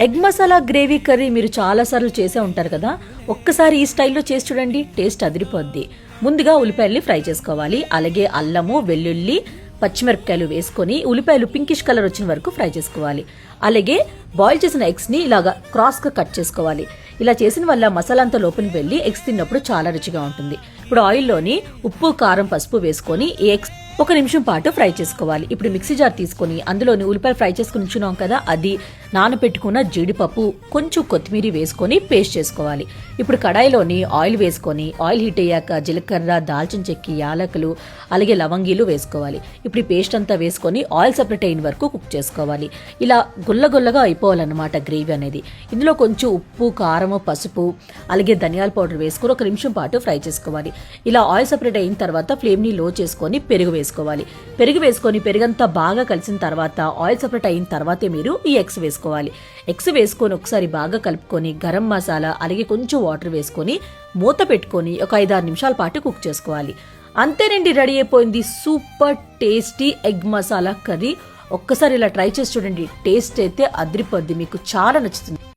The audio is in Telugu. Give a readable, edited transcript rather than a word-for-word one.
ఎగ్ మసాలా గ్రేవీ కర్రీ మీరు చాలాసార్లు చేసే ఉంటారు కదా. ఒక్కసారి ఈ స్టైల్లో చేసి చూడండి, టేస్ట్ అదిరిపోద్ది. ముందుగా ఉల్లిపాయల్ని ఫ్రై చేసుకోవాలి. అలాగే అల్లము, వెల్లుల్లి, పచ్చిమిరపకాయలు వేసుకొని ఉల్లిపాయలు పింకిష్ కలర్ వచ్చిన వరకు ఫ్రై చేసుకోవాలి. అలాగే బాయిల్ చేసిన ఎగ్స్ని ఇలాగా క్రాస్గా కట్ చేసుకోవాలి. ఇలా చేసిన వల్ల మసాలా అంతా లోపలికి వెళ్ళి ఎగ్స్ తిన్నప్పుడు చాలా రుచిగా ఉంటుంది. ఇప్పుడు ఆయిల్లోని ఉప్పు, కారం, పసుపు వేసుకొని ఈ ఎగ్స్ 1 నిమిషం పాటు ఫ్రై చేసుకోవాలి. ఇప్పుడు మిక్సీ జార్ తీసుకొని అందులోని ఉల్లిపాయలు ఫ్రై చేసుకుని ఉంచున్నాం కదా, అది నానబెట్టుకున్న జీడిపప్పు, కొంచెం కొత్తిమీర వేసుకొని పేస్ట్ చేసుకోవాలి. ఇప్పుడు కడాయిలోని ఆయిల్ వేసుకొని ఆయిల్ హీట్ అయ్యాక జీలకర్ర, దాల్చిన చెక్క, యాలకులు, అలాగే లవంగీలు వేసుకోవాలి. ఇప్పుడు ఈ పేస్ట్ అంతా వేసుకొని ఆయిల్ సెపరేట్ అయిన వరకు కుక్ చేసుకోవాలి. ఇలా గుల్లగుల్లగా అయిపోవాలన్నమాట గ్రేవీ అనేది. ఇందులో కొంచెం ఉప్పు, కారము, పసుపు, అలాగే ధనియాల పౌడర్ వేసుకొని 1 నిమిషం పాటు ఫ్రై చేసుకోవాలి. ఇలా ఆయిల్ సెపరేట్ అయిన తర్వాత ఫ్లేమ్ని లో చేసుకొని పెరుగు వేసుకోవాలి. పెరుగు వేసుకొని పెరుగంతా బాగా కలిసిన తర్వాత ఆయిల్ సెపరేట్ అయిన తర్వాతే మీరు ఈ ఎగ్స్ వేసుకోవాలి. ఎగ్స్ వేసుకొని ఒకసారి బాగా కలుపుకొని గరం మసాలా, అలాగే కొంచెం వాటర్ వేసుకొని మూత పెట్టుకొని ఒక 5-6 నిమిషాల పాటు కుక్ చేసుకోవాలి. అంతేనండి, రెడీ అయిపోయింది super tasty egg masala curry. ఒక్కసారి ఇలా ట్రై చేసి చూడండి, టేస్ట్ అయితే అదిరిపోద్ది, మీకు చాలా నచ్చుతుంది.